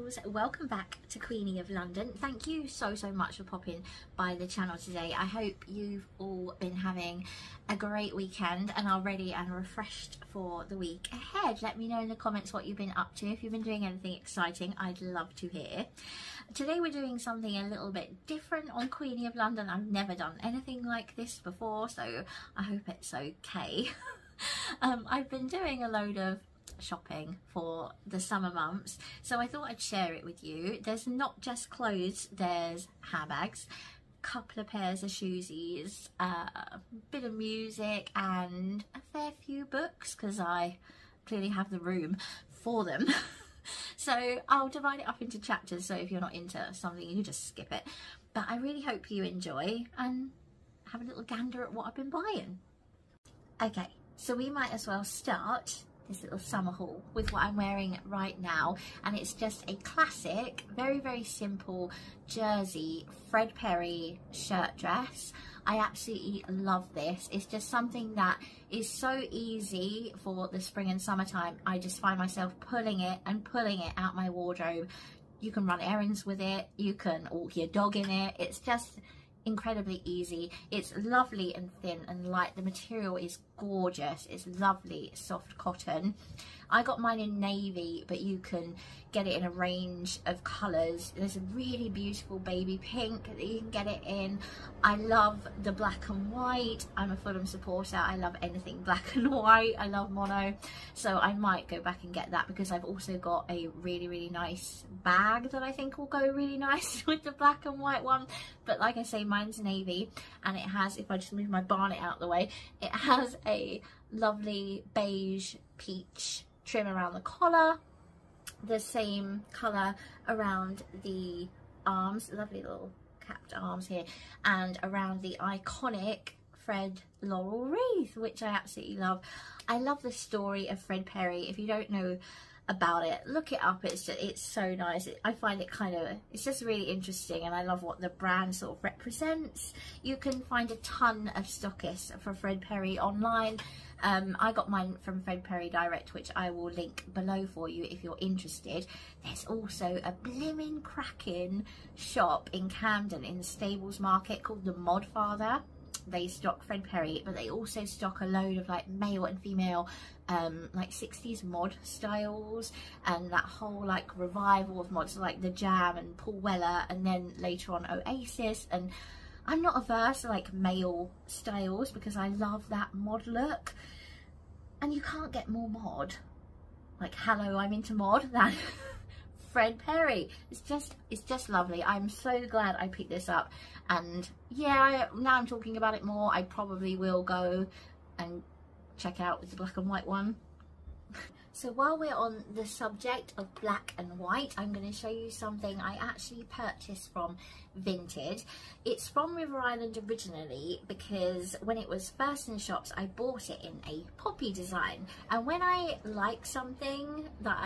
girls, welcome back to Queenie of London. Thank you so much for popping by the channel today. I hope you've all been having a great weekend and are ready and refreshed for the week ahead. Let me know in the comments what you've been up to. If you've been doing anything exciting, I'd love to hear. Today we're doing something a little bit different on Queenie of London. I've never done anything like this before, so I hope it's okay. I've been doing a load of shopping for the summer months, so I thought I'd share it with you. There's not just clothes, there's handbags, a couple of pairs of shoesies, a bit of music and a fair few books because I clearly have the room for them. So I'll divide it up into chapters, so if you're not into something you can just skip it, but I really hope you enjoy and have a little gander at what I've been buying. Okay, so we might as well start this little summer haul with what I'm wearing right now, and it's just a classic, very simple jersey Fred Perry shirt dress. I absolutely love this. It's just something that is so easy for the spring and summertime. I just find myself pulling it out my wardrobe. You can run errands with it, you can walk your dog in it. It's just incredibly easy. It's lovely and thin and light. The material is gorgeous. It's lovely soft cotton. I got mine in navy, but you can get it in a range of colours. There's a really beautiful baby pink that you can get it in. I love the black and white. I'm a Fulham supporter. I love anything black and white. I love mono, so I might go back and get that because I've also got a really nice bag that I think will go really nice with the black and white one. But like I say, mine's navy, and it has, if I just move my bonnet out of the way, it has a lovely beige peach trim around the collar, the same colour around the arms, lovely little capped arms here, and around the iconic Fred laurel wreath, which I absolutely love. I love the story of Fred Perry. If you don't know about it, look it up. It's so nice. I find it it's just really interesting, and I love what the brand sort of represents. You can find a ton of stockists for Fred Perry online. I got mine from Fred Perry Direct, which I will link below for you if you're interested. There's also a blimmin' cracking shop in Camden in the Stables Market called the Mod Father. They stock Fred Perry, but they also stock a load of like male and female like 60s mod styles, and that whole like revival of mods like the Jam and Paul Weller, and then later on Oasis. And I'm not averse to like male styles because I love that mod look, and you can't get more mod, like hello I'm into mod, than Fred Perry. It's just lovely. I'm so glad I picked this up, and yeah, now I'm talking about it more, I probably will go and check out with the black and white one. So while we're on the subject of black and white, I'm going to show you something I actually purchased from Vinted. It's from River Island originally, because when it was first in the shops I bought it in a poppy design, and when I like something that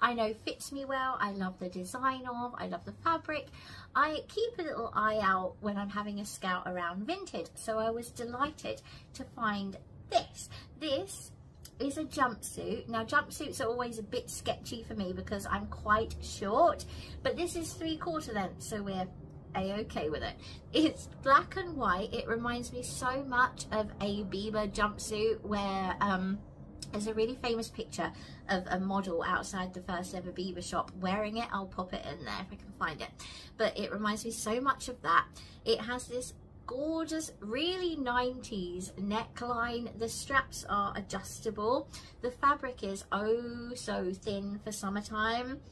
I know fits me well, I love the design of, I love the fabric, I keep a little eye out when I'm having a scout around Vinted. So I was delighted to find this. This is a jumpsuit. Now jumpsuits are always a bit sketchy for me because I'm quite short, but this is 3/4 length, so we're a-okay with it. It's black and white. It reminds me so much of a Bieber jumpsuit where there's a really famous picture of a model outside the first ever Bieber shop wearing it. I'll pop it in there if I can find it, but it reminds me so much of that. It has this gorgeous, really 90s neckline. The straps are adjustable. The fabric is oh so thin for summertime.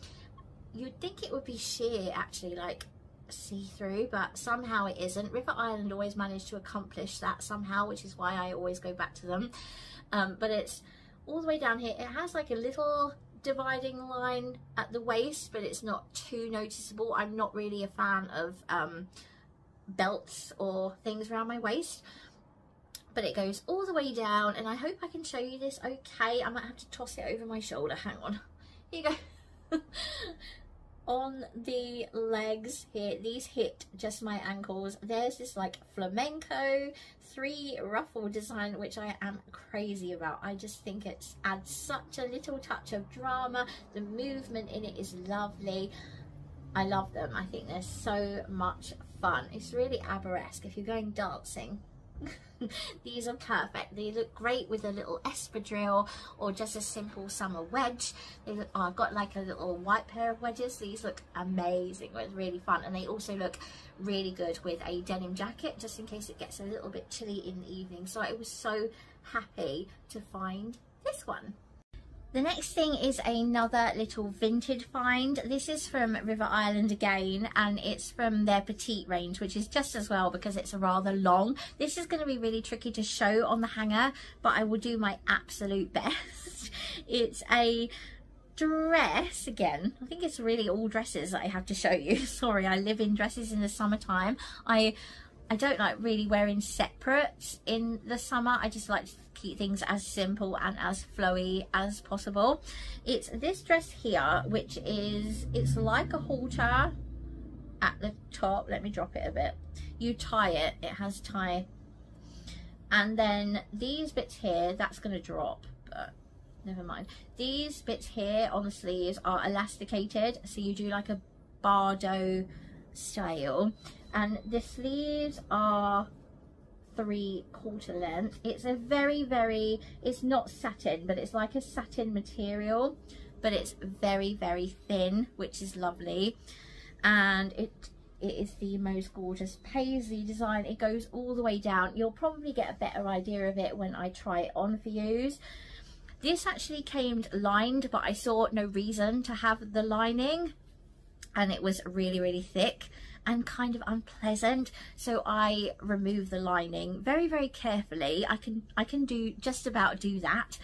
You'd think it would be sheer, actually, like see-through, but somehow it isn't. River Island always managed to accomplish that somehow, which is why I always go back to them. But it's all the way down here. It has like a little dividing line at the waist, but it's not too noticeable. I'm not really a fan of belts or things around my waist, but it goes all the way down, and I hope I can show you this okay. I might have to toss it over my shoulder. Hang on, here you go. on the legs here, these hit just my ankles. There's this like flamenco 3 ruffle design, which I am crazy about. I just think it adds such a little touch of drama. The movement in it is lovely. I love them. I think they're so much fun. It's really ABBA-esque if you're going dancing. These are perfect. They look great with a little espadrille or just a simple summer wedge. They look, oh, I've got like a little white pair of wedges. These look amazing. It's really fun, and they also look really good with a denim jacket, just in case it gets a little bit chilly in the evening. So I was so happy to find this one. The next thing is another little vintage find. This is from River Island again, and it's from their petite range, which is just as well because it's rather long. This is going to be really tricky to show on the hanger, but I will do my absolute best. It's a dress again. I think it's really all dresses that I have to show you. Sorry, I live in dresses in the summertime. I don't like really wearing separates in the summer. I just like to keep things as simple and as flowy as possible. It's this dress here, which is, it's like a halter at the top. Let me drop it a bit. You tie it, it has tie, and then these bits here, that's going to drop, but never mind. These bits here on the sleeves are elasticated, so you do like a bardo style, and the sleeves are 3/4 length. It's a very, it's not satin, but it's like a satin material, but it's very thin, which is lovely. And it is the most gorgeous paisley design. It goes all the way down. You'll probably get a better idea of it when I try it on for you. This actually came lined, but I saw no reason to have the lining, and it was really thick and kind of unpleasant, so I removed the lining very carefully. I can do just about do that.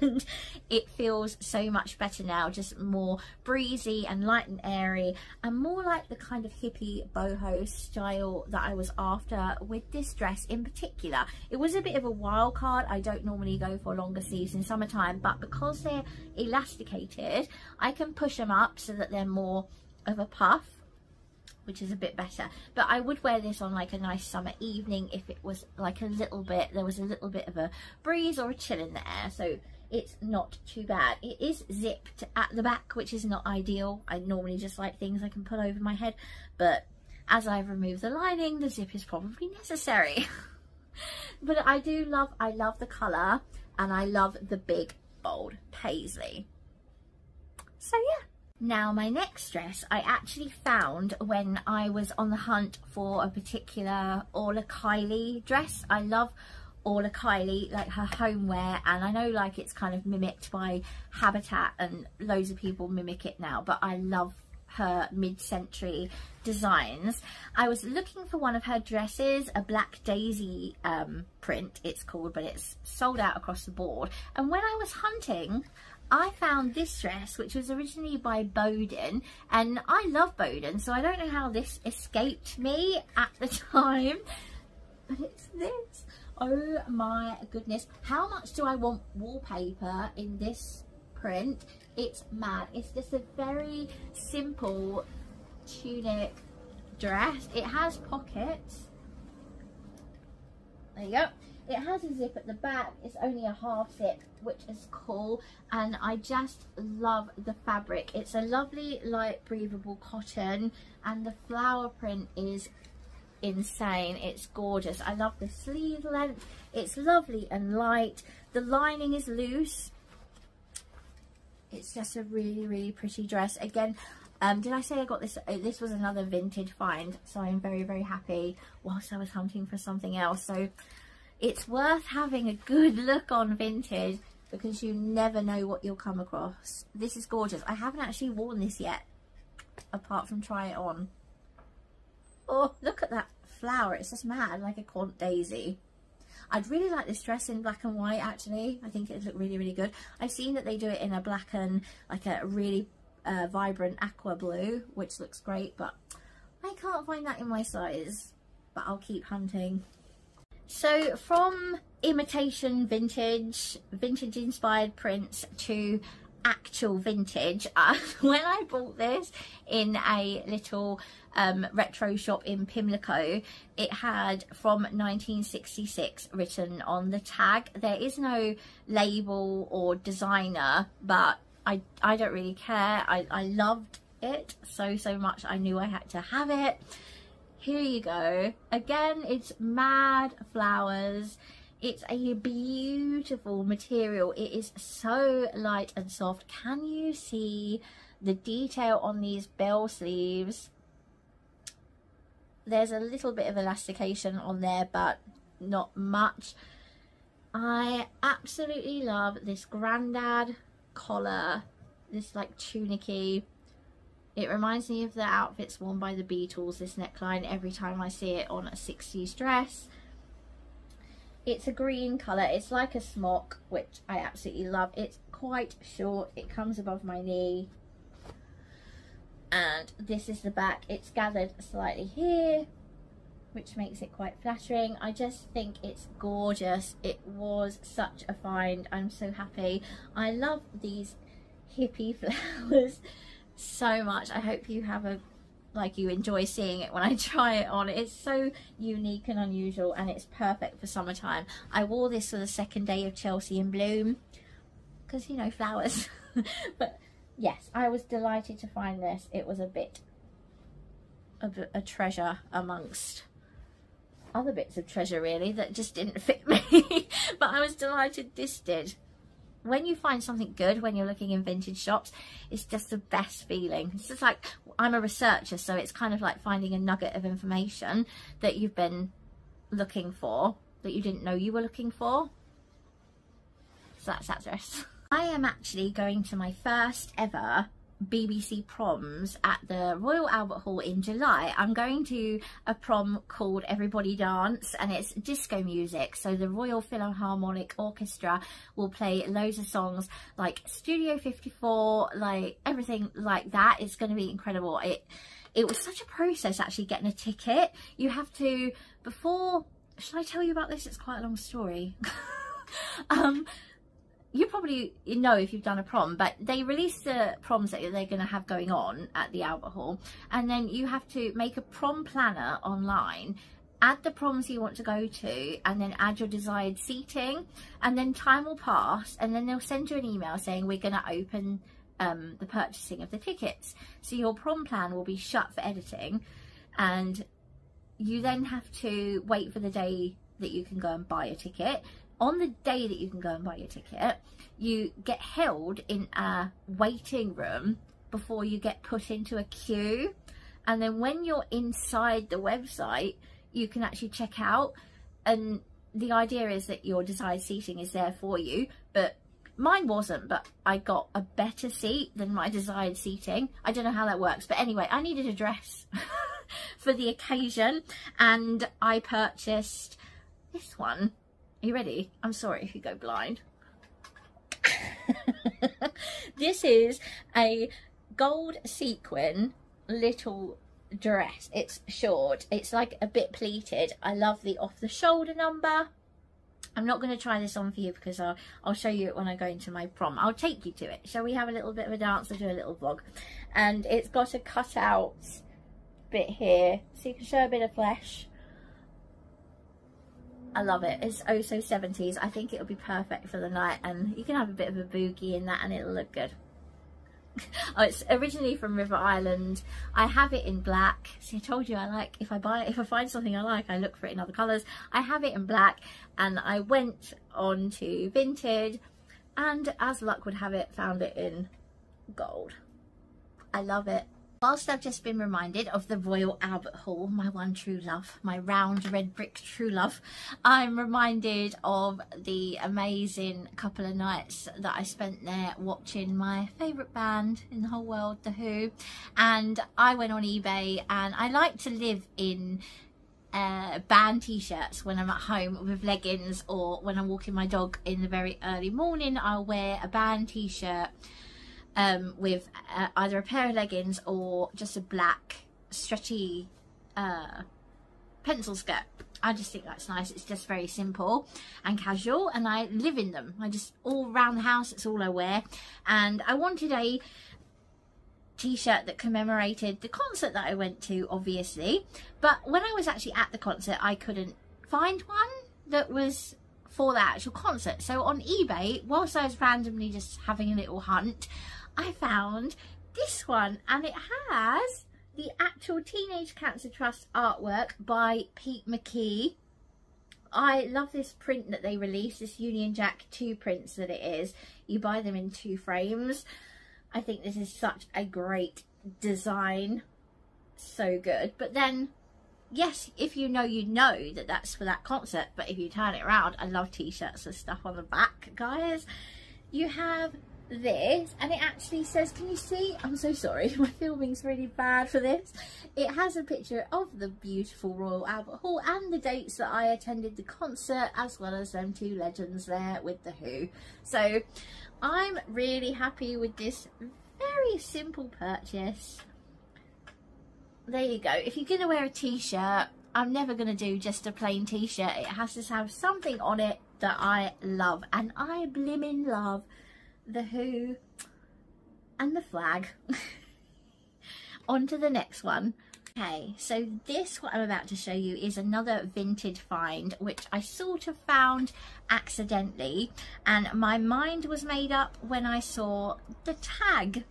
And it feels so much better now, just more breezy and light and airy, and more like the kind of hippie boho style that I was after with this dress in particular. It was a bit of a wild card. I don't normally go for longer sleeves in summertime, but because they're elasticated, I can push them up so that they're more of a puff, which is a bit better. But I would wear this on like a nice summer evening if it was like a little bit, there was a little bit of a breeze or a chill in the air, so it's not too bad. It is zipped at the back, which is not ideal. I normally just like things I can pull over my head, but as I've removed the lining, the zip is probably necessary. But I love the colour, and I love the big bold paisley. So yeah. Now my next dress I actually found when I was on the hunt for a particular Orla Kylie dress. I love Orla Kylie, like her homeware, and I know like it's kind of mimicked by Habitat and loads of people mimic it now, but I love her mid-century designs. I was looking for one of her dresses, a Black Daisy print it's called, but it's sold out across the board, and when I was hunting I found this dress, which was originally by Boden, and I love Boden, so I don't know how this escaped me at the time, but it's this. Oh my goodness, how much do I want wallpaper in this print? It's mad. It's just a very simple tunic dress. It has pockets. There you go. It has a zip at the back. It's only a half zip, which is cool, and I just love the fabric. It's a lovely light breathable cotton, and the flower print is insane. It's gorgeous. I love the sleeve length. It's lovely and light. The lining is loose. It's just a really pretty dress. Again, did I say I got this? This was another vintage find, so I'm very happy whilst I was hunting for something else. So it's worth having a good look on vintage, because you never know what you'll come across. This is gorgeous. I haven't actually worn this yet, apart from try it on. Oh, look at that flower. It's just mad, like a quant daisy. I'd really like this dress in black and white, actually. I think it'd look really good. I've seen that they do it in a black and like a really vibrant aqua blue, which looks great, but I can't find that in my size, but I'll keep hunting. So from imitation vintage inspired prints to actual vintage. When I bought this in a little retro shop in Pimlico, it had from 1966 written on the tag. There is no label or designer, but I don't really care. I loved it so much, I knew I had to have it. Here you go. Again, it's mad flowers. It's a beautiful material. It is so light and soft. Can you see the detail on these bell sleeves? There's a little bit of elastication on there, but not much. I absolutely love this grandad collar, this like tunicky. It reminds me of the outfits worn by the Beatles, this neckline, every time I see it on a 60s dress. It's a green colour. It's like a smock, which I absolutely love. It's quite short. It comes above my knee. And this is the back. It's gathered slightly here, which makes it quite flattering. I just think it's gorgeous. It was such a find. I'm so happy. I love these hippie flowers so much. I hope you have a you enjoy seeing it when I try it on. It's so unique and unusual, and it's perfect for summertime. I wore this for the second day of Chelsea in Bloom because, you know, flowers. But yes, I was delighted to find this. It was a bit of a treasure amongst other bits of treasure really that just didn't fit me. But I was delighted this did. When you find something good when you're looking in vintage shops, it's just the best feeling. It's just like, I'm a researcher, so it's kind of like finding a nugget of information that you've been looking for, that you didn't know you were looking for. So that's that dress. I am actually going to my first ever BBC proms at the Royal Albert Hall in July. I'm going to a prom called Everybody Dance, and it's disco music. So the Royal Philharmonic Orchestra will play loads of songs like Studio 54, like everything like that. It's going to be incredible. It was such a process actually getting a ticket. You have to, before, should I tell you about this? It's quite a long story. You probably know if you've done a prom, but they release the proms that they're going to have going on at the Albert Hall, and then you have to make a prom planner online, add the proms you want to go to, and then add your desired seating, and then time will pass, and then they'll send you an email saying we're going to open the purchasing of the tickets. So your prom plan will be shut for editing, and you then have to wait for the day that you can go and buy a ticket. On the day that you can go and buy your ticket, you get held in a waiting room before you get put into a queue. And then when you're inside the website, you can actually check out. And the idea is that your desired seating is there for you. But mine wasn't, but I got a better seat than my desired seating. I don't know how that works. But anyway, I needed a dress for the occasion. And I purchased this one. Are you ready? I'm sorry if you go blind. This is a gold sequin little dress. It's short. It's like a bit pleated. I love the off the shoulder number. I'm not going to try this on for you because I'll show you it when I go into my prom. I'll take you to it. Shall we have a little bit of a dance or do a little vlog? And it's got a cut out bit here so you can show a bit of flesh. I love it. It's oh so 70s. I think it'll be perfect for the night, and you can have a bit of a boogie in that and it'll look good. Oh, it's originally from River Island. I have it in black. See, I told you I like, if I find something I like, I look for it in other colours. I have it in black, and I went on to Vinted, and as luck would have it, found it in gold. I love it. Whilst I've just been reminded of the Royal Albert Hall, my one true love, my round red brick true love, I'm reminded of the amazing couple of nights that I spent there watching my favourite band in the whole world, The Who. And I went on eBay, and I like to live in band t-shirts when I'm at home with leggings, or when I'm walking my dog in the very early morning, I'll wear a band t-shirt with either a pair of leggings or just a black stretchy pencil skirt. I just think that's nice. It's just very simple and casual, and I live in them. I just, all around the house, it's all I wear. And I wanted a t-shirt that commemorated the concert that I went to, obviously, but when I was actually at the concert I couldn't find one that was for the actual concert. So on eBay, whilst I was randomly just having a little hunt, I found this one, and it has the actual Teenage Cancer Trust artwork by Pete McKee. I love this print that they released, this Union Jack 2 prints that it is. You buy them in 2 frames. I think this is such a great design. So good. But then, yes, if you know, you know that that's for that concert. But if you turn it around, I love t-shirts with stuff on the back, guys. You have this, and it actually says, can you see? I'm so sorry, my filming's really bad for this. It has a picture of the beautiful Royal Albert Hall and the dates that I attended the concert, as well as them 2 legends there with the Who. So I'm really happy with this very simple purchase. There you go. If you're going to wear a t-shirt, I'm never going to do just a plain t-shirt. It has to have something on it that I love, and I blimmin' love the Who and the flag. On to the next one. Okay, so this, what I'm about to show you, is another vintage find, which I sort of found accidentally, and my mind was made up when I saw the tag.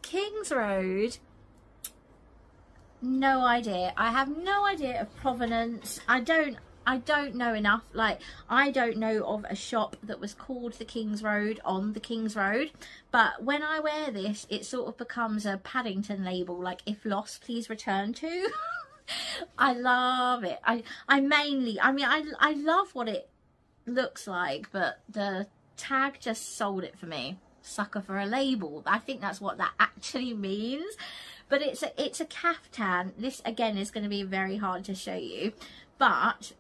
Kings Road. No idea. I have no idea of provenance. I don't know enough. Like, I don't know of a shop that was called the King's Road on the King's Road, but when I wear this, it sort of becomes a Paddington label, like, if lost, please return to. I love it. I love what it looks like, but the tag just sold it for me. Sucker for a label. I think that's what that actually means. But it's a caftan. This again is going to be very hard to show you, but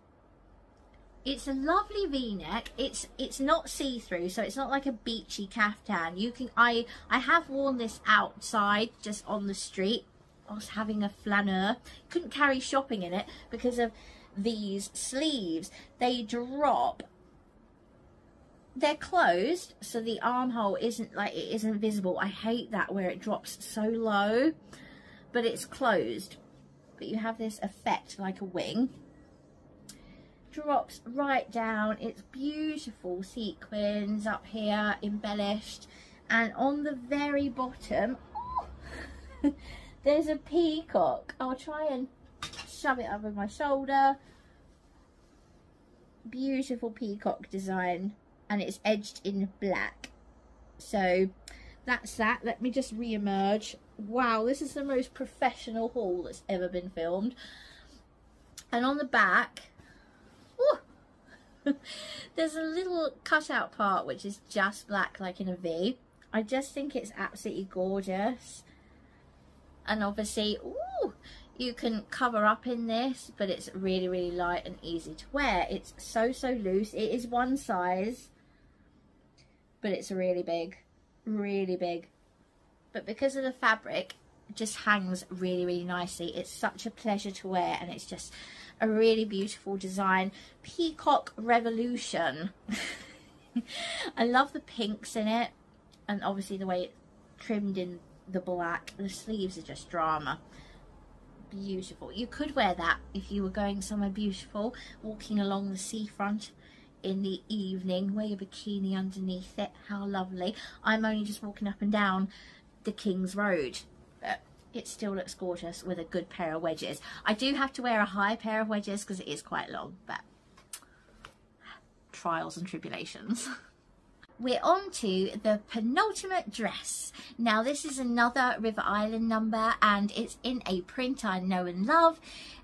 it's a lovely v-neck. It's not see-through, so it's not like a beachy caftan. You can I have worn this outside, just on the street. I was having a flaneur. Couldn't carry shopping in it because of these sleeves. They drop. They're closed, so the armhole isn't visible. I hate that, where it drops so low, but it's closed. But you have this effect like a wing. Drops right down. It's beautiful sequins up here, embellished, and on the very bottom, oh, there's a peacock. I'll try and shove it over my shoulder. Beautiful peacock design. And it's edged in black. So that's that. Let me just re-emerge. Wow, this is the most professional haul that's ever been filmed. And on the back, there's a little cutout part which is just black, like in a V. I just think it's absolutely gorgeous. And obviously, ooh, you can cover up in this, but it's really, really light and easy to wear. It's so loose. It is one size, but it's really big, really big. But because of the fabric, it just hangs really, really nicely. It's such a pleasure to wear, and it's just a really beautiful design. Peacock Revolution. I love the pinks in it, and obviously the way it's trimmed in the black. The sleeves are just drama. Beautiful. You could wear that if you were going somewhere beautiful, walking along the seafront in the evening, wear your bikini underneath it. How lovely. I'm only just walking up and down the King's Road, but it still looks gorgeous with a good pair of wedges. I do have to wear a high pair of wedges because it is quite long, but trials and tribulations. We're on to the penultimate dress. Now this is another River Island number, and it's in a print I know and love.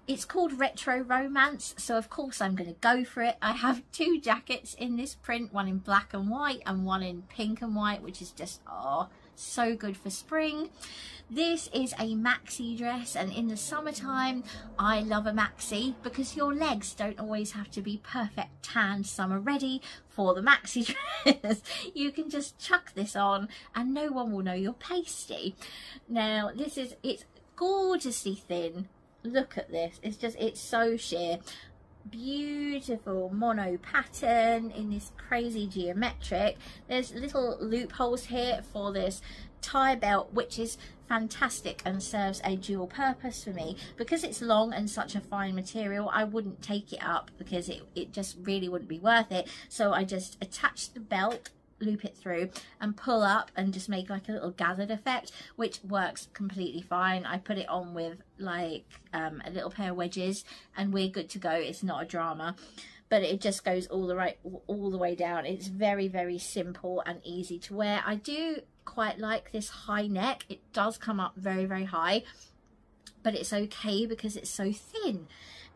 It's called Retro Romance, so of course I'm going to go for it. I have 2 jackets in this print, one in black and white and one in pink and white, which is just, oh, so good for spring. This is a maxi dress, and in the summertime I love a maxi because your legs don't always have to be perfect tanned summer ready for the maxi dress. You can just chuck this on and no one will know you're pasty. Now it's gorgeously thin. Look at this, it's so sheer. Beautiful mono pattern in this crazy geometric. There's little loopholes here for this tie belt, which is fantastic and serves a dual purpose for me. Because it's long and such a fine material, I wouldn't take it up because it just really wouldn't be worth it. So I just attach the belt, loop it through and pull up and just make like a little gathered effect, which works completely fine. I put it on with like a little pair of wedges and we're good to go. It's not a drama, but it just goes all the way down. It's very, very simple and easy to wear. I do quite like this high neck. It does come up very, very high, but it's okay because it's so thin.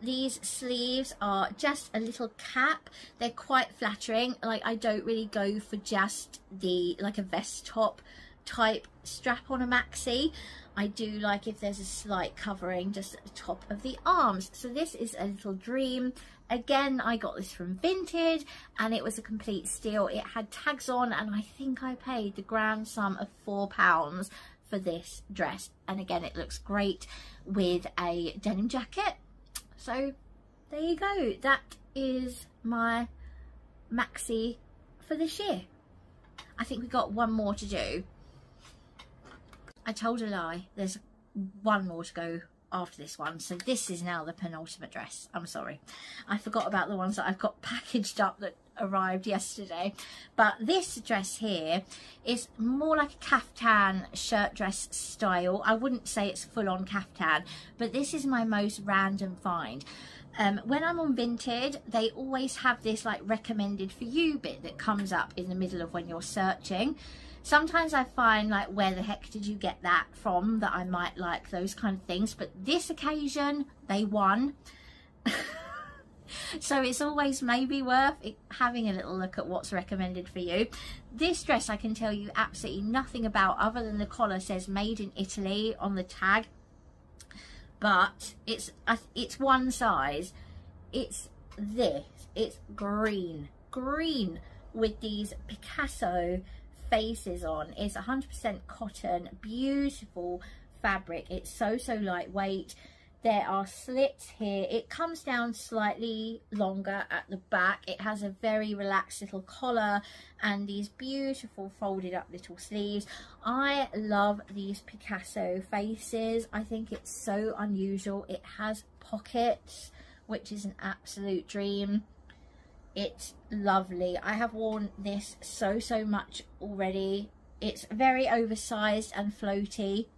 These sleeves are just a little cap. They're quite flattering. Like, I don't really go for just the like a vest top type strap on a maxi. I do like if there's a slight covering just at the top of the arms. So this is a little dream. Again, I got this from Vinted and it was a complete steal. It had tags on and I think I paid the grand sum of £4 for this dress. And again, it looks great with a denim jacket. So there you go. That is my maxi for this year. I think we've got one more to do. I told a lie. There's one more to go after this one. So this is now the penultimate dress. I'm sorry. I forgot about the ones that I've got packaged up that arrived yesterday. But this dress here is more like a caftan shirt dress style. I wouldn't say it's full on caftan, but this is my most random find. When I'm on Vinted, they always have this like recommended for you bit that comes up in the middle of when you're searching. Sometimes I find like, where the heck did you get that from, that I might like, those kind of things. But this occasion, they won. So it's always maybe worth having a little look at what's recommended for you. This dress I can tell you absolutely nothing about other than the collar says made in Italy on the tag. But it's one size. It's this. It's green with these Picasso faces on. It's 100% cotton, beautiful fabric. It's so lightweight. There are slits here. It comes down slightly longer at the back. It has a very relaxed little collar and these beautiful folded up little sleeves. I love these Picasso faces. I think it's so unusual. It has pockets, which is an absolute dream. It's lovely. I have worn this so much already. It's very oversized and floaty.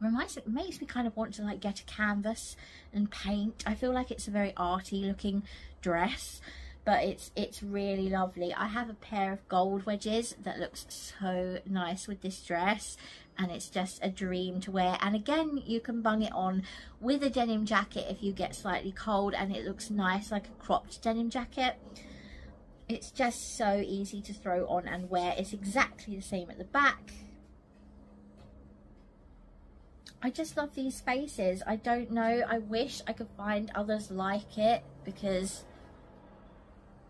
It makes me kind of want to like get a canvas and paint. I feel like it's a very arty looking dress, but it's really lovely. I have a pair of gold wedges that looks so nice with this dress, and it's just a dream to wear. And again, you can bung it on with a denim jacket if you get slightly cold, and it looks nice like a cropped denim jacket. It's just so easy to throw on and wear. It's exactly the same at the back. I just love these faces. I don't know, I wish I could find others like it because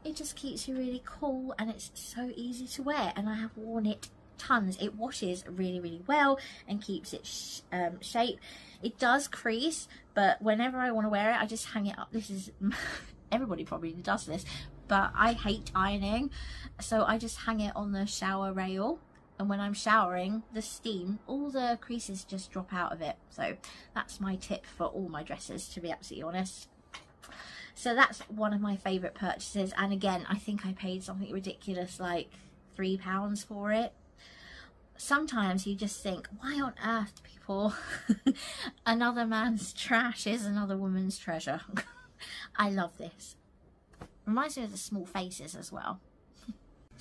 it just keeps you really cool and it's so easy to wear, and I have worn it tons. It washes really well and keeps its shape. It does crease, but whenever I want to wear it, I just hang it up. This is everybody probably does this, but I hate ironing, so I just hang it on the shower rail. And when I'm showering, the steam, all the creases just drop out of it. So that's my tip for all my dresses, to be absolutely honest. So that's one of my favourite purchases. And again, I think I paid something ridiculous like £3 for it. Sometimes you just think, why on earth, people? Another man's trash is another woman's treasure. I love this. Reminds me of the small faces as well.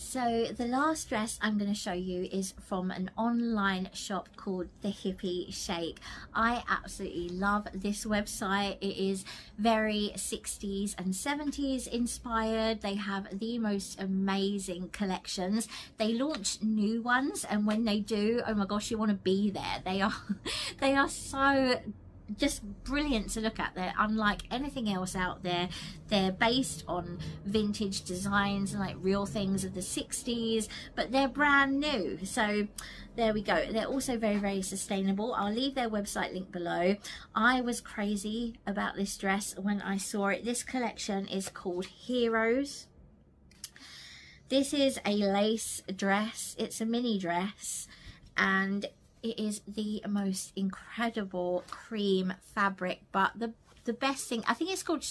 So the last dress I'm going to show you is from an online shop called the Hippie Shake. I absolutely love this website. It is very 60s and 70s inspired. They have the most amazing collections. They launch new ones, and when they do, oh my gosh, you want to be there. They are so just brilliant to look at. They're unlike anything else out there. They're based on vintage designs and like real things of the 60s, but they're brand new. So there we go. They're also very, very sustainable. I'll leave their website link below. I was crazy about this dress when I saw it. This collection is called Heroes. This is a lace dress. It's a mini dress, and it is the most incredible cream fabric. But the best thing, I think it's called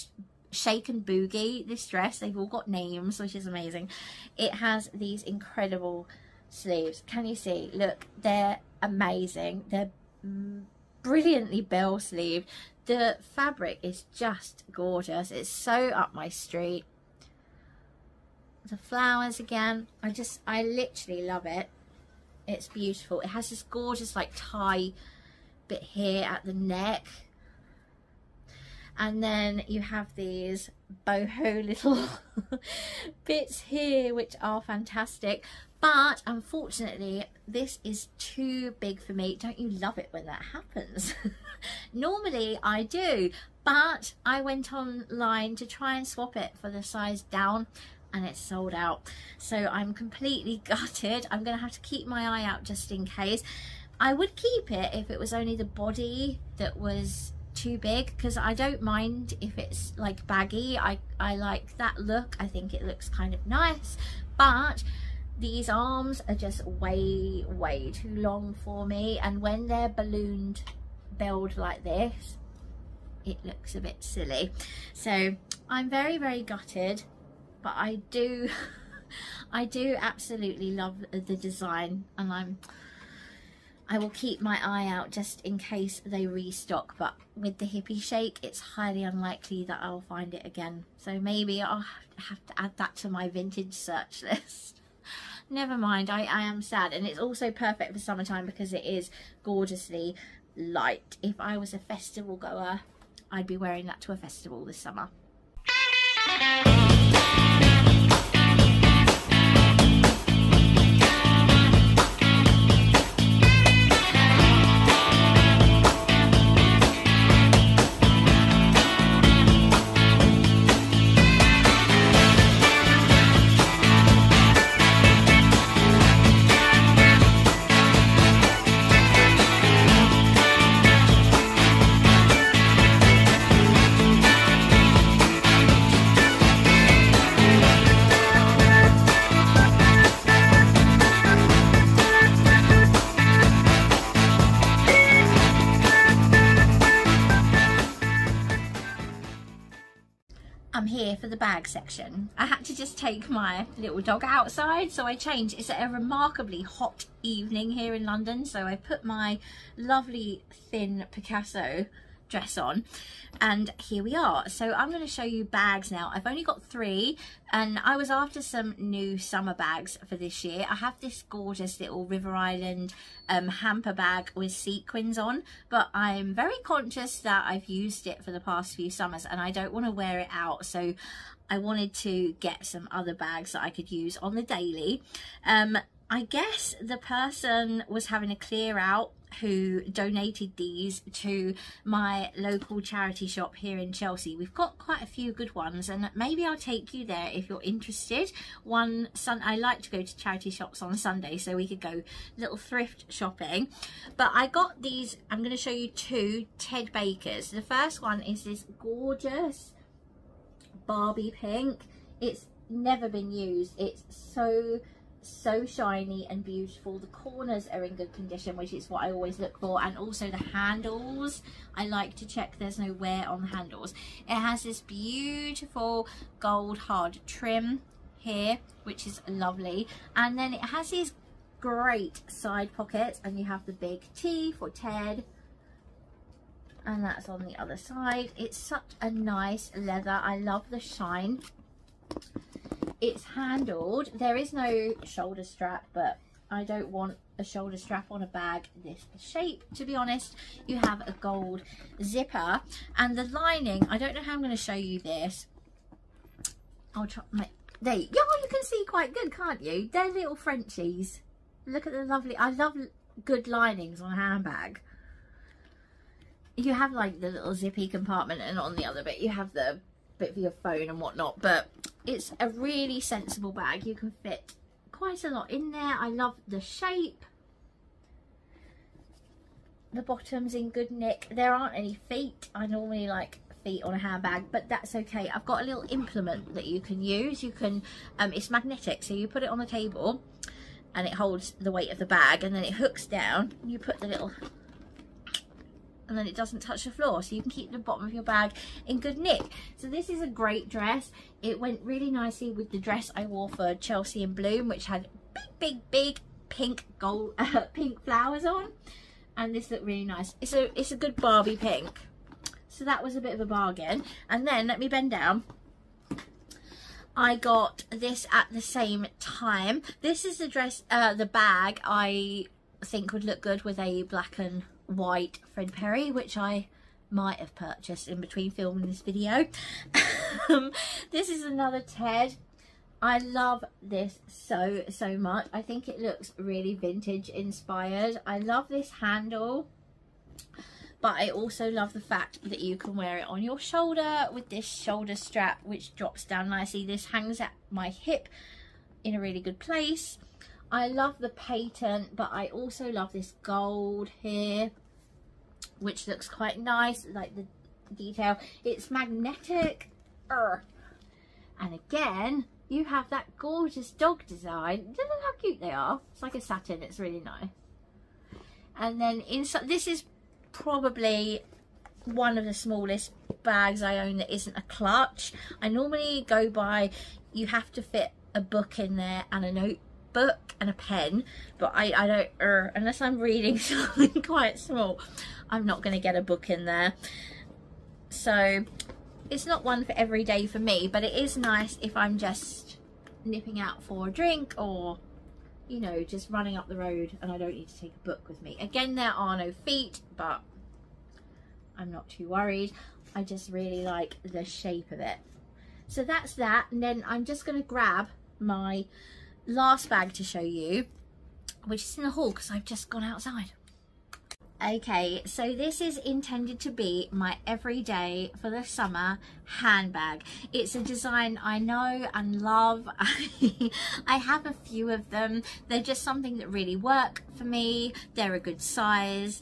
Shake and Boogie, this dress. They've all got names, which is amazing. It has these incredible sleeves. Can you see? Look, they're amazing. They're brilliantly bell sleeved. The fabric is just gorgeous. It's so up my street. The flowers again, I literally love it. It's beautiful. It has this gorgeous like tie bit here at the neck, and then you have these boho little bits here which are fantastic. But unfortunately this is too big for me. Don't you love it when that happens? Normally I do, but I went online to try and swap it for the size down, and it's sold out. So I'm completely gutted. I'm gonna have to keep my eye out just in case. I would keep it if it was only the body that was too big, because I don't mind if it's like baggy. I like that look. I think it looks kind of nice, but these arms are just way too long for me, and when they're ballooned belled like this, it looks a bit silly. So I'm very gutted. But I do absolutely love the design, and I will keep my eye out just in case they restock. But with the Hippie Shake, it's highly unlikely that I'll find it again. So maybe I'll have to add that to my vintage search list. Never mind, I am sad. And it's also perfect for summertime because it is gorgeously light. If I was a festival goer, I'd be wearing that to a festival this summer. I'm here for the bag section. I had to just take my little dog outside, so I changed. It's a remarkably hot evening here in London, so I put my lovely thin Picasso dress on, and here we are. So I'm going to show you bags now. I've only got 3, and I was after some new summer bags for this year. I have this gorgeous little River Island hamper bag with sequins on, but I'm very conscious that I've used it for the past few summers and I don't want to wear it out, so I wanted to get some other bags that I could use on the daily. I guess the person was having a clear out who donated these to my local charity shop here in Chelsea. We've got quite a few good ones, and maybe I'll take you there if you're interested. I like to go to charity shops on Sunday, so we could go little thrift shopping. But I got these. I'm going to show you 2 Ted Bakers. The first one is this gorgeous Barbie pink. It's never been used. It's so shiny and beautiful. The corners are in good condition, which is what I always look for, and also the handles. I like to check there's no wear on the handles. It has this beautiful gold hard trim here, which is lovely, and then it has these great side pockets, and you have the big T for Ted, and that's on the other side. It's such a nice leather. I love the shine. it's handled. There is no shoulder strap, but I don't want a shoulder strap on a bag this shape, to be honest. You have a gold zipper, and the lining, I don't know how I'm going to show you this. I'll try there you go. You can see quite good, can't you? They're little Frenchies. Look at the lovely, I love good linings on a handbag. You have like the little zippy compartment, and on the other bit you have the bit for your phone and whatnot, but it's a really sensible bag. You can fit quite a lot in there. I love the shape. The bottom's in good nick. There aren't any feet. I normally like feet on a handbag, but that's okay. I've got a little implement that you can use. You can it's magnetic, so you put it on the table and it holds the weight of the bag, and then it hooks down. You put the little, and then it doesn't touch the floor, so you can keep the bottom of your bag in good nick. So this is a great dress. It went really nicely with the dress I wore for Chelsea in Bloom, which had big pink gold pink flowers on, and this looked really nice. It's a good Barbie pink, so that was a bit of a bargain. And then let me bend down. I got this at the same time. This is the dress, the bag I think would look good with a black and white Fred Perry, which I might have purchased in between filming this video. This is another Ted. I love this so much. I think it looks really vintage inspired. I love this handle, but I also love the fact that you can wear it on your shoulder with this shoulder strap, which drops down nicely. This hangs at my hip in a really good place. I love the patent, but I also love this gold here, which looks quite nice, like the detail. It's magnetic. And again, you have that gorgeous dog design. Look how cute they are. It's like a satin. It's really nice. And then inside, this is probably one of the smallest bags I own that isn't a clutch. I normally go by, you have to fit a book in there and a notebook and a pen, but I don't, unless I'm reading something quite small, I'm not going to get a book in there. So it's not one for every day for me, but it is nice if I'm just nipping out for a drink, or you know, just running up the road and I don't need to take a book with me. Again, there are no feet, but I'm not too worried. I just really like the shape of it. So that's that, and then I'm just going to grab my last bag to show you, which is in the hall because I've just gone outside. Okay, so this is intended to be my everyday for the summer handbag. It's a design I know and love. I have a few of them. They're just something that really work for me. They're a good size.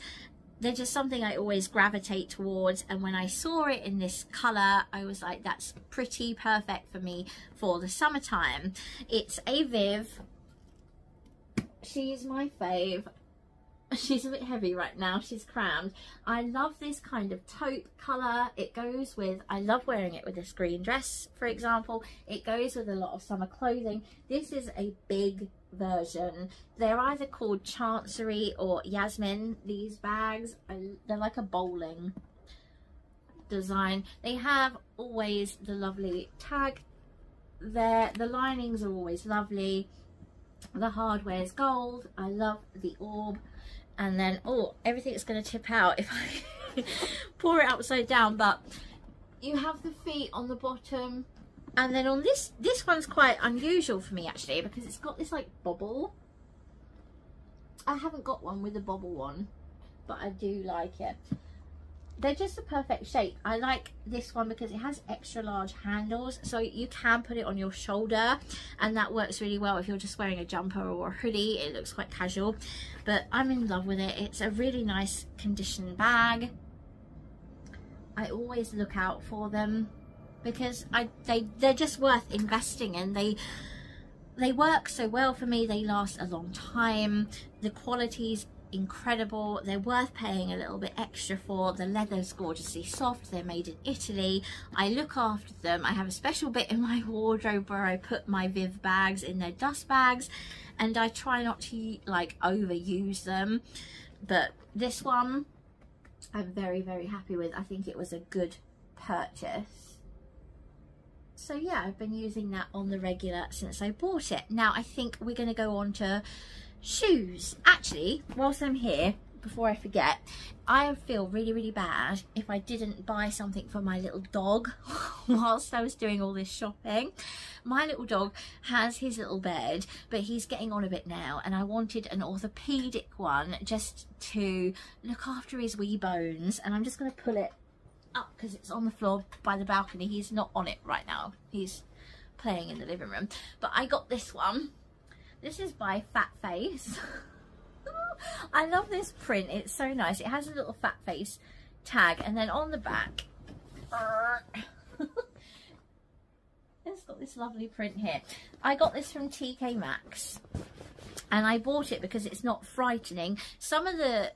They're just something I always gravitate towards, and when I saw it in this colour, I was like, that's pretty perfect for me for the summertime. It's a Viv. She's my fave. She's a bit heavy right now, she's crammed. I love this kind of taupe colour. It goes with, I love wearing it with this green dress, for example. It goes with a lot of summer clothing. This is a big version. They're either called Chancery or Yasmin, these bags. They're like a bowling design. They have always the lovely tag there. The linings are always lovely. The hardware's gold. I love the orb. And then, oh, everything's going to tip out if I pour it upside down. But you have the feet on the bottom. And then on this one's quite unusual for me, actually, because it's got this, like, bobble. I haven't got one with a bobble one, but I do like it. They're just a perfect shape. I like this one because it has extra large handles, so you can put it on your shoulder, and that works really well if you're just wearing a jumper or a hoodie. It looks quite casual, but I'm in love with it. It's a really nice condition bag. I always look out for them because they're just worth investing in. They work so well for me. They last a long time. The quality's incredible. They're worth paying a little bit extra for. The leather's gorgeously soft. They're made in Italy. I look after them. I have a special bit in my wardrobe where I put my Viv bags in their dust bags, and I try not to like overuse them. But this one I'm very happy with. I think it was a good purchase. So yeah, I've been using that on the regular since I bought it. Now I think we're going to go on to shoes. Actually, whilst I'm here, before I forget, I feel really bad if I didn't buy something for my little dog whilst I was doing all this shopping. My little dog has his little bed, but he's getting on a bit now, and I wanted an orthopedic one just to look after his wee bones. And I'm just going to pull it up because it's on the floor by the balcony. He's not on it right now, he's playing in the living room. But I got this one. This is by Fat Face. I love this print, it's so nice. It has a little Fat Face tag, and then on the back it's got this lovely print here. I got this from TK Maxx, and I bought it because it's not frightening. Some of the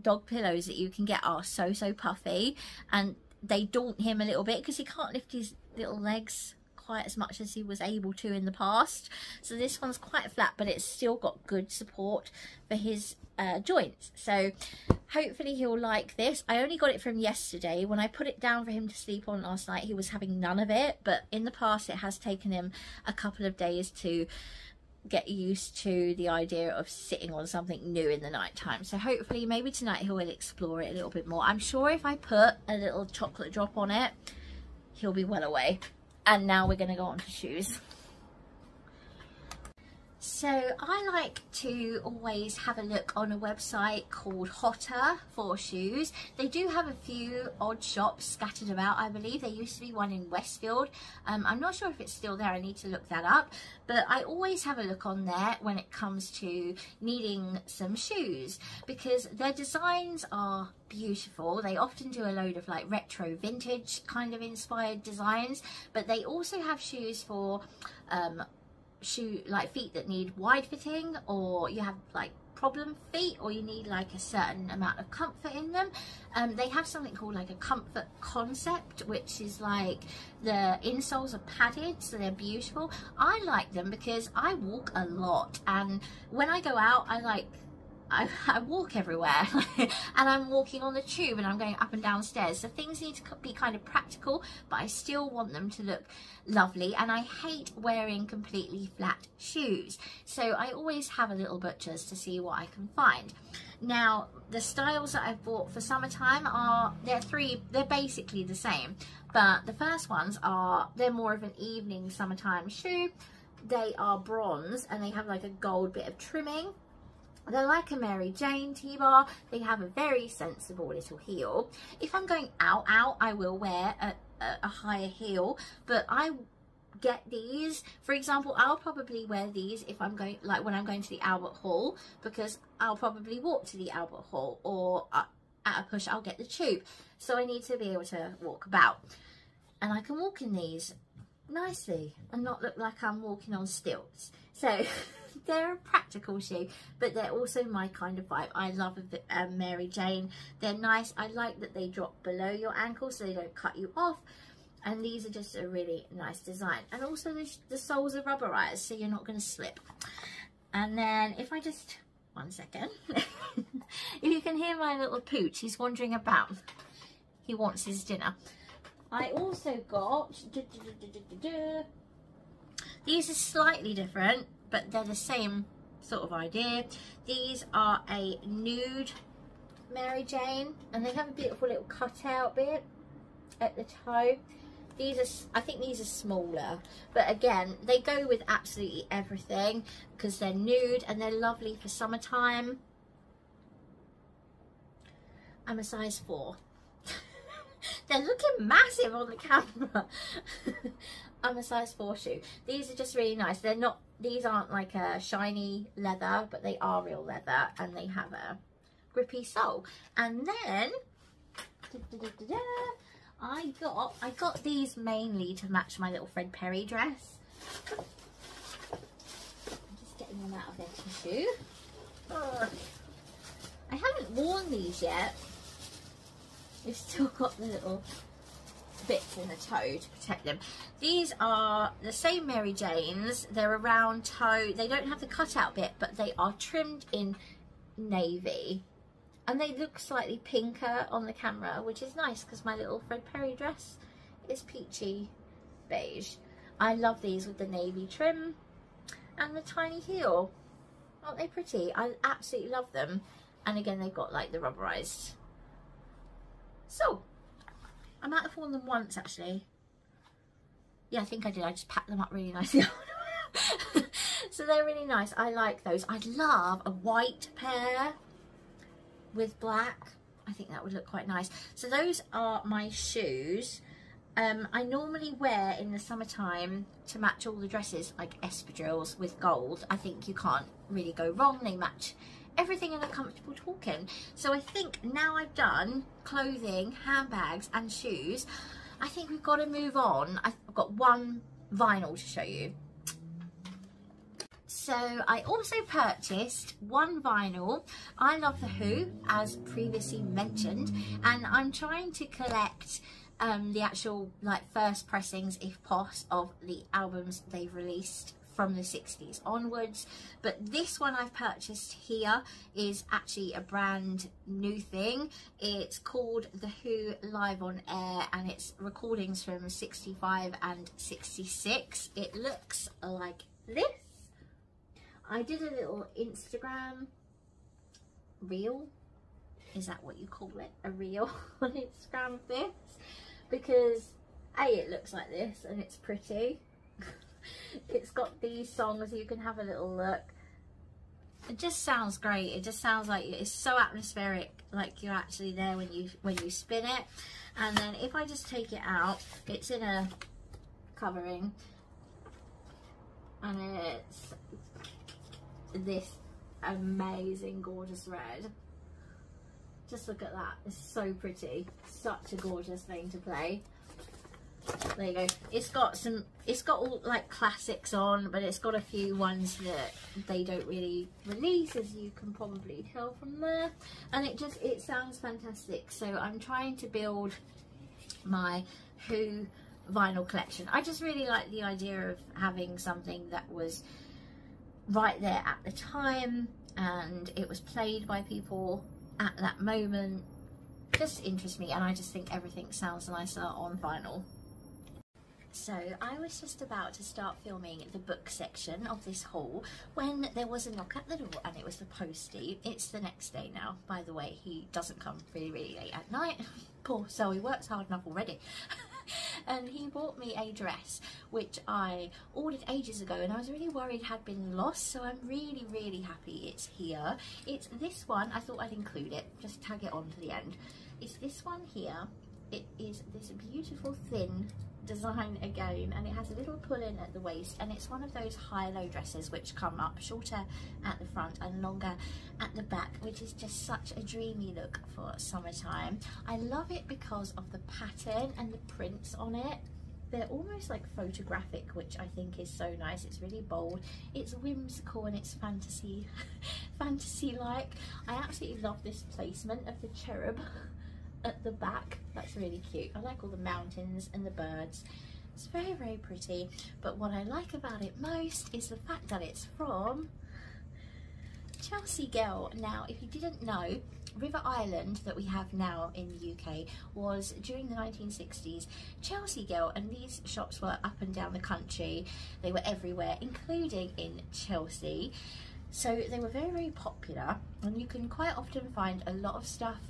dog pillows that you can get are so puffy, and they daunt him a little bit because he can't lift his little legs quite as much as he was able to in the past. So this one's quite flat, but it's still got good support for his joints. So hopefully he'll like this. I only got it from yesterday. When I put it down for him to sleep on last night, he was having none of it, but in the past it has taken him a couple of days to get used to the idea of sitting on something new in the night time. So hopefully maybe tonight he will explore it a little bit more. I'm sure if I put a little chocolate drop on it, he'll be well away. And now we're going to go on to shoes. So I like to always have a look on a website called Hotter for shoes. They do have a few odd shops scattered about, I believe. There used to be one in Westfield. I'm not sure if it's still there. I need to look that up. But I always have a look on there when it comes to needing some shoes, because their designs are beautiful. They often do a load of like retro vintage kind of inspired designs, but they also have shoes for feet that need wide fitting, or you have like problem feet, or you need like a certain amount of comfort in them. They have something called like a comfort concept, which is like the insoles are padded, so they're beautiful. I like them because I walk a lot, and when I go out I walk everywhere and I'm walking on the tube and I'm going up and down stairs, so things need to be kind of practical, but I still want them to look lovely. And I hate wearing completely flat shoes, so I always have a little butcher's to see what I can find. Now the styles that I've bought for summertime they're basically the same, but the first ones they're more of an evening summertime shoe. They are bronze and they have like a gold bit of trimming. They're like a Mary Jane T-bar. They have a very sensible little heel. If I'm going out, I will wear a higher heel, but I get these. For example, I'll probably wear these if I'm going, like when I'm going to the Albert Hall, because I'll probably walk to the Albert Hall, or at a push I'll get the tube. So I need to be able to walk about, and I can walk in these nicely and not look like I'm walking on stilts. So they're a practical shoe, but they're also my kind of vibe. I love Mary Jane. They're nice. I like that they drop below your ankle so they don't cut you off, and these are just a really nice design. And also the soles are rubberized, so you're not going to slip. And then if I just, one second, if you can hear my little pooch, he's wandering about. He wants his dinner. I also got, these are slightly different, but they're the same sort of idea. These are a nude Mary Jane, and they have a beautiful little cutout bit at the toe. These are, I think these are smaller, but again, they go with absolutely everything because they're nude and they're lovely for summertime. I'm a size 4. They're looking massive on the camera. I'm a size 4 shoe. These are just really nice. They're not, these aren't like a shiny leather, but they are real leather, and they have a grippy sole. And then I got these mainly to match my little Fred Perry dress. I'm just getting them out of their tissue. I haven't worn these yet. They've still got the little bits in the toe to protect them. These are the same Mary Janes. They're a round toe. They don't have the cutout bit, but they are trimmed in navy, and they look slightly pinker on the camera, which is nice because my little Fred Perry dress is peachy beige. I love these with the navy trim and the tiny heel. Aren't they pretty? I absolutely love them. And again, they've got like the rubberized. So I might have worn them once actually. Yeah, I think I did. I just packed them up really nicely. So they're really nice. I like those. I'd love a white pair with black. I think that would look quite nice. So those are my shoes. I normally wear in the summertime to match all the dresses, like espadrilles with gold. I think you can't really go wrong. They match everything in a comfortable talking. So I think now I've done clothing, handbags and shoes, I think we've got to move on. I've got one vinyl to show you. So I also purchased one vinyl. I love The Who, as previously mentioned, and I'm trying to collect the actual like first pressings, if possible, of the albums they've released from the 60s onwards. But this one I've purchased here is actually a brand new thing. It's called The Who Live on Air, and it's recordings from 65 and 66. It looks like this. I did a little Instagram reel, is that what you call it, a reel on Instagram of this, because A, it looks like this and it's pretty. It's got these songs, you can have a little look. It just sounds great. It just sounds like it's so atmospheric, like you're actually there when you spin it. And then if I just take it out, it's in a covering, and it's this amazing gorgeous red. Just look at that, it's so pretty. Such a gorgeous thing to play. There you go. It's got all like classics on, but it's got a few ones that they don't really release, as you can probably tell from there. And it sounds fantastic. So I'm trying to build my Who vinyl collection. I just really like the idea of having something that was right there at the time and it was played by people at that moment. Just interests me, and I just think everything sounds nicer on vinyl. So I was just about to start filming the book section of this haul when there was a knock at the door, and it was the postie. It's the next day now, by the way. He doesn't come really late at night. Poor soul, he works hard enough already. And he bought me a dress which I ordered ages ago, and I was really worried had been lost, so I'm really happy it's here. It's this one. I thought I'd include it, just tag it on to the end. It's this one here. It is this beautiful thin design again, and it has a little pull-in at the waist, and it's one of those high-low dresses which come up shorter at the front and longer at the back, which is just such a dreamy look for summertime. I love it because of the pattern and the prints on it. They're almost like photographic, which I think is so nice. It's really bold, it's whimsical, and it's fantasy like. I absolutely love this placement of the cherub at the back. That's really cute. I like all the mountains and the birds. It's very pretty, but what I like about it most is the fact that it's from Chelsea Girl. Now, if you didn't know, River Island that we have now in the UK was during the 1960s Chelsea Girl, and these shops were up and down the country. They were everywhere, including in Chelsea. So they were very popular, and you can quite often find a lot of stuff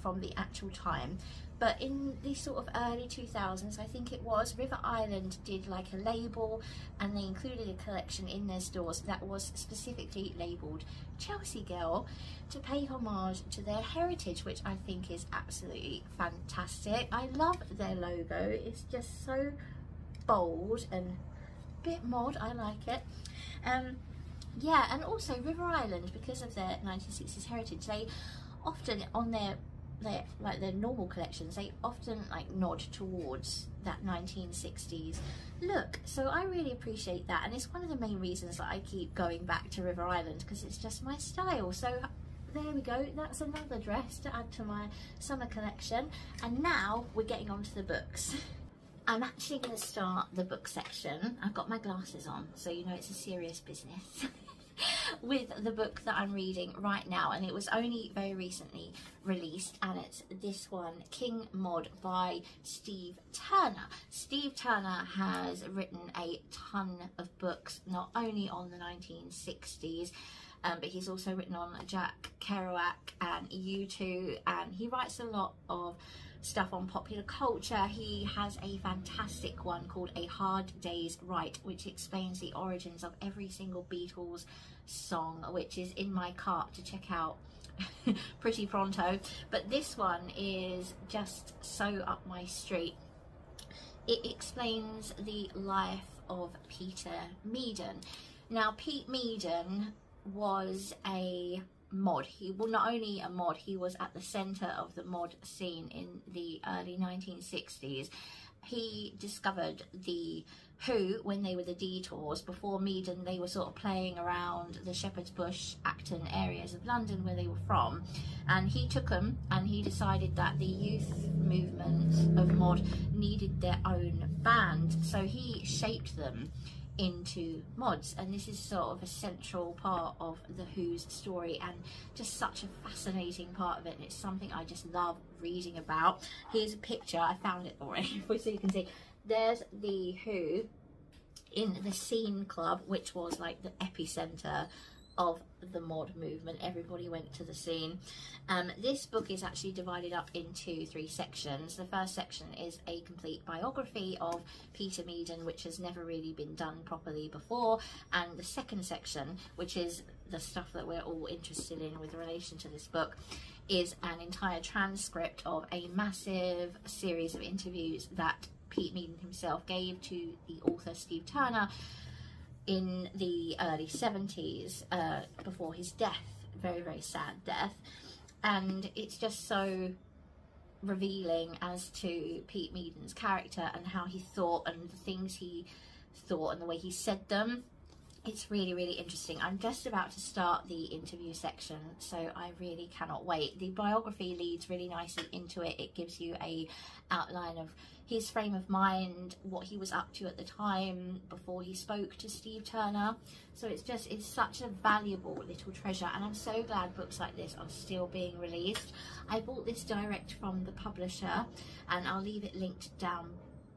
from the actual time. But in the sort of early 2000s, I think it was, River Island did like a label, and they included a collection in their stores that was specifically labelled Chelsea Girl to pay homage to their heritage, which I think is absolutely fantastic. I love their logo. It's just so bold and a bit mod. I like it. Yeah, and also River Island, because of their 1960s heritage, they often on their normal collections, they often like nod towards that 1960s look. So I really appreciate that, and it's one of the main reasons that I keep going back to River Island, because it's just my style. So there we go, that's another dress to add to my summer collection. And now we're getting on to the books. I'm actually going to start the book section. I've got my glasses on, so you know it's a serious business. with the book that I'm reading right now, and it was only very recently released, and it's this one, King Mod by Steve Turner. Steve Turner has written a ton of books, not only on the 1960s, but he's also written on Jack Kerouac and U2, and he writes a lot of stuff on popular culture. He has a fantastic one called A Hard Day's Right, which explains the origins of every single Beatles song, which is in my cart to check out pretty pronto. But this one is just so up my street. It explains the life of Peter Meaden. Now, Pete Meaden was a mod. He was not only a mod, he was at the center of the mod scene in the early 1960s. He discovered the Who when they were the Detours. Before Meaden, they were sort of playing around the Shepherd's Bush, Acton areas of London where they were from, and he took them and he decided that the youth movement of mod needed their own band, so he shaped them into mods, and this is sort of a central part of the Who's story, and just such a fascinating part of it, and it's something I just love reading about. Here's a picture, I found it already so you can see. There's the Who in the Scene Club, which was like the epicenter of the mod movement. Everybody went to the scene. This book is actually divided up into 3 sections. The first section is a complete biography of Peter Meaden, which has never really been done properly before, and the second section, which is the stuff that we're all interested in with relation to this book, is an entire transcript of a massive series of interviews that Pete Meaden himself gave to the author Steve Turner in the early 70s, before his death, very, very sad death. And it's just so revealing as to Pete Meaden's character and how he thought and the things he thought and the way he said them. It's really, really interesting. I'm just about to start the interview section, so I really cannot wait. The biography leads really nicely into it. It gives you a outline of his frame of mind, what he was up to at the time before he spoke to Steve Turner. So it's such a valuable little treasure, and I'm so glad books like this are still being released. I bought this direct from the publisher, and I'll leave it linked down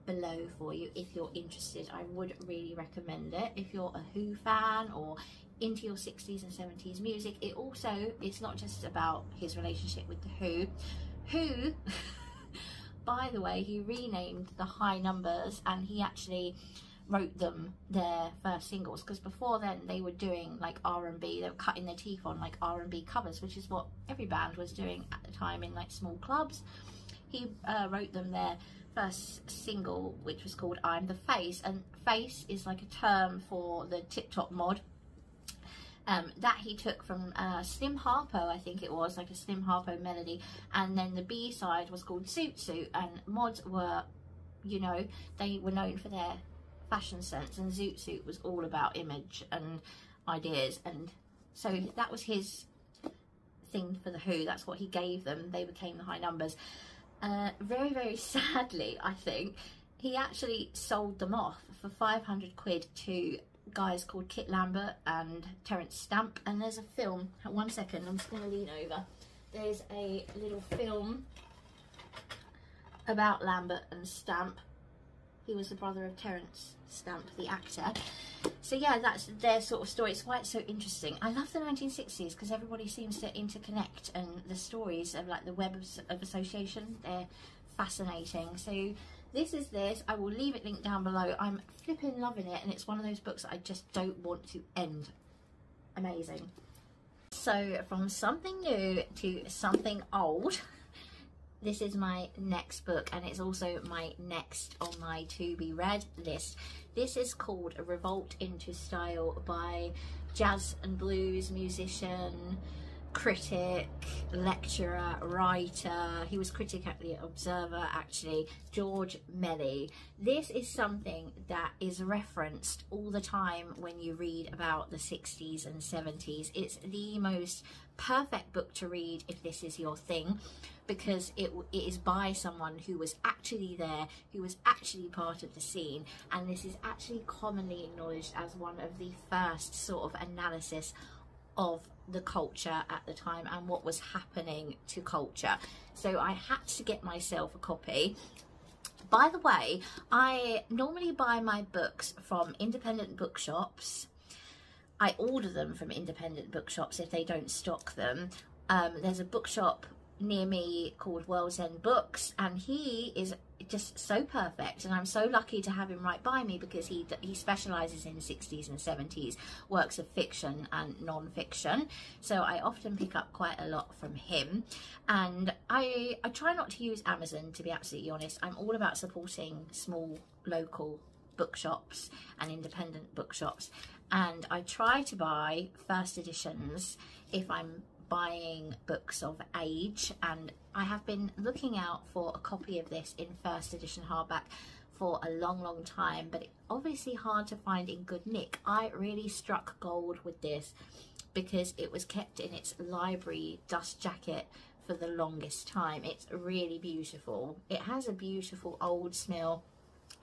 below for you if you're interested. I would really recommend it if you're a Who fan or into your 60s and 70s music. It's not just about his relationship with the Who by the way, he renamed the High Numbers, and he actually wrote them their first singles, because before then they were doing like R&B. They were cutting their teeth on like R&B covers, which is what every band was doing at the time in like small clubs. He wrote them their first single, which was called I'm the Face, and face is like a term for the tip-top mod. That he took from Slim Harpo, I think it was, like a Slim Harpo melody, and then the B-side was called Suit Suit, and mods were, you know, they were known for their fashion sense, and Zoot Suit was all about image and ideas, and so that was his thing for the Who. That's what he gave them. They became the High Numbers. Very, very sadly, I think, he actually sold them off for 500 quid to guys called Kit Lambert and Terence Stamp. And there's a film, one second, I'm just going to lean over. There's a little film about Lambert and Stamp. He was the brother of Terence Stamp, the actor. So yeah, that's their sort of story. It's why it's so interesting. I love the 1960s because everybody seems to interconnect, and the stories of like the web of association, they're fascinating. So this is this. I will leave it linked down below. I'm flipping loving it, and it's one of those books that I just don't want to end. Amazing. So from something new to something old, this is my next book, and it's also my next on my to be read list. This is called A Revolt into Style by jazz and blues musician critic, lecturer, writer. He was critic at the Observer, actually, George Melly. This is something that is referenced all the time when you read about the 60s and 70s. It's the most perfect book to read if this is your thing, because it is by someone who was actually there, who was actually part of the scene, and this is actually commonly acknowledged as one of the first sort of analysis of the culture at the time and what was happening to culture. So I had to get myself a copy. By the way, I normally buy my books from independent bookshops. I order them from independent bookshops if they don't stock them. There's a bookshop near me called World's End Books, and he is just so perfect, and I'm so lucky to have him right by me, because he specializes in 60s and 70s works of fiction and non-fiction, so I often pick up quite a lot from him. And I try not to use Amazon, to be absolutely honest. I'm all about supporting small local bookshops and independent bookshops, and I try to buy first editions if I'm buying books of age, and I have been looking out for a copy of this in first edition hardback for a long time, but it's obviously hard to find in good nick. I really struck gold with this because it was kept in its library dust jacket for the longest time. It's really beautiful. It has a beautiful old smell,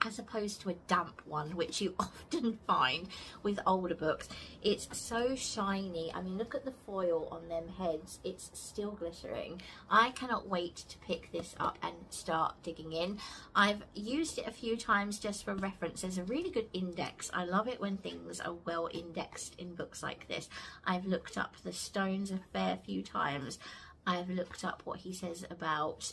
as opposed to a damp one, which you often find with older books. It's so shiny. I mean, look at the foil on them heads. It's still glittering. I cannot wait to pick this up and start digging in. I've used it a few times just for reference. There's a really good index. I love it when things are well indexed in books like this. I've looked up the Stones a fair few times. I've looked up what he says about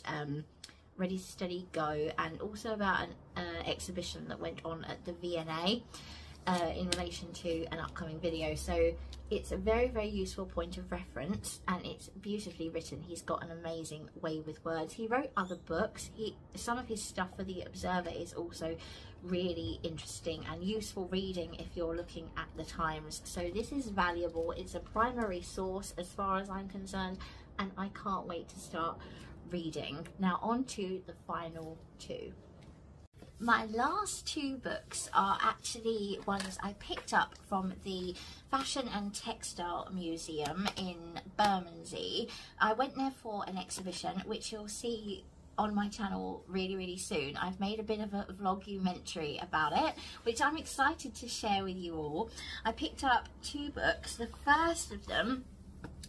Ready, Steady, Go, and also about an exhibition that went on at the V&A in relation to an upcoming video. So it's a very useful point of reference, and it's beautifully written. He's got an amazing way with words. He wrote other books. Some of his stuff for the Observer is also really interesting and useful reading if you're looking at the times. So this is valuable. It's a primary source as far as I'm concerned, and I can't wait to start reading. Now on to the final two. My last two books are actually ones I picked up from the Fashion and Textile Museum in Bermondsey. I went there for an exhibition, which you'll see on my channel really soon. I've made a bit of a vlogumentary about it, which I'm excited to share with you all. I picked up two books. The first of them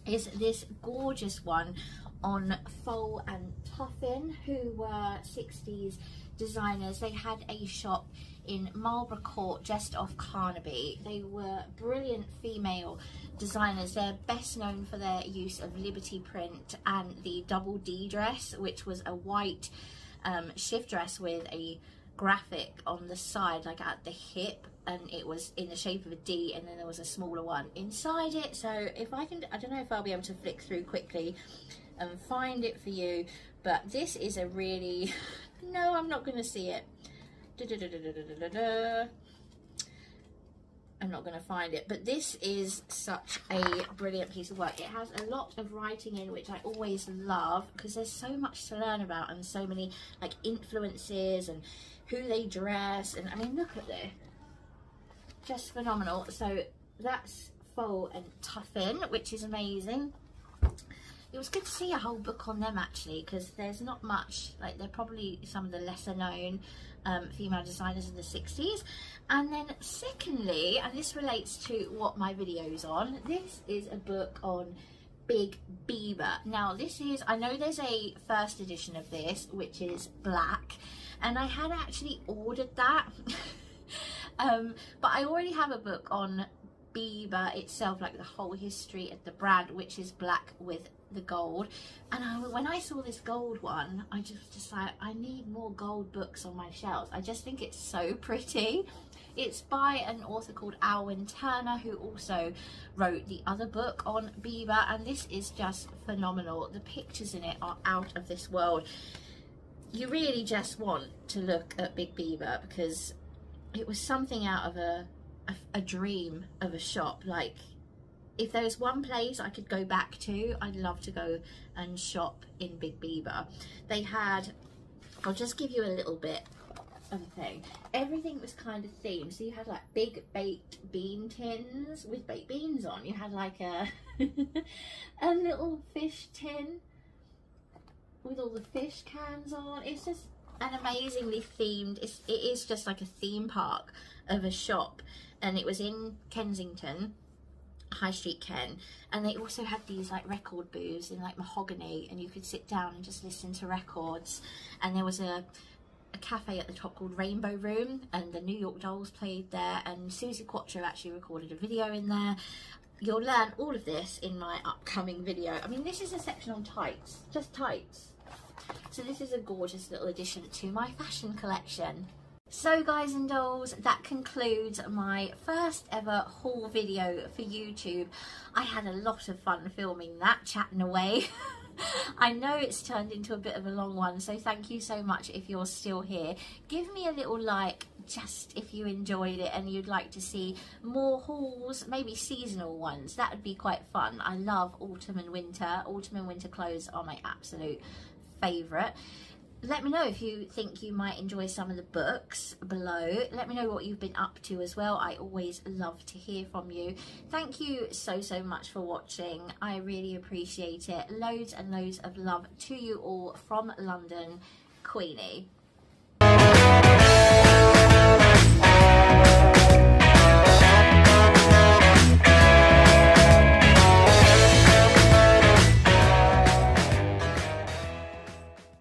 is this gorgeous one on Fole and Tuffin, who were 60s designers. They had a shop in Marlborough Court just off Carnaby. They were brilliant female designers. They're best known for their use of Liberty print and the double D dress, which was a white shift dress with a graphic on the side, like at the hip, and it was in the shape of a D, and then there was a smaller one inside it. So if I can, I don't know if I'll be able to flick through quickly and find it for you, but this is a really, no, I'm not going to see it. I'm not going to find it, but this is such a brilliant piece of work. It has a lot of writing in, which I always love, because there's so much to learn about, and so many like influences and who they dress, and I mean, look at this, just phenomenal. So that's Fole and Tuffin, which is amazing. It was good to see a whole book on them actually, because there's not much, like they're probably some of the lesser known female designers in the 60s. And then secondly, and this relates to what my video's on, this is a book on Big Beaver. Now this is, I know there's a first edition of this which is black, and I had actually ordered that but I already have a book on Beaver itself, like the whole history of the brand, which is black with the gold. And when I saw this gold one, I just like, I need more gold books on my shelves. I just think it's so pretty. It's by an author called Alwyn Turner, who also wrote the other book on Beaver, and this is just phenomenal. The pictures in it are out of this world. You really just want to look at Big Beaver, because it was something out of a dream of a shop. Like, if there was one place I could go back to, I'd love to go and shop in Big Beaver. They had, I'll just give you a little bit of a thing. Everything was kind of themed. So you had like big baked bean tins with baked beans on. You had like a a little fish tin with all the fish cans on. It's just an amazingly themed, it is just like a theme park of a shop, and it was in Kensington, High Street Ken, and they also had these like record booths in like mahogany, and you could sit down and just listen to records. And there was a cafe at the top called Rainbow Room, and the New York Dolls played there, and Susie Quattro actually recorded a video in there. You'll learn all of this in my upcoming video. I mean, this is a section on tights, just tights. So this is a gorgeous little addition to my fashion collection. So guys and dolls, that concludes my first ever haul video for YouTube. I had a lot of fun filming that, chatting away. I know it's turned into a bit of a long one, so thank you so much if you're still here. Give me a little like just if you enjoyed it and you'd like to see more hauls, maybe seasonal ones. That would be quite fun. I love autumn and winter. Autumn and winter clothes are my absolute favourite. Let me know if you think you might enjoy some of the books below. Let me know what you've been up to as well. I always love to hear from you. Thank you so much for watching. I really appreciate it. Loads and loads of love to you all from London, Queenie.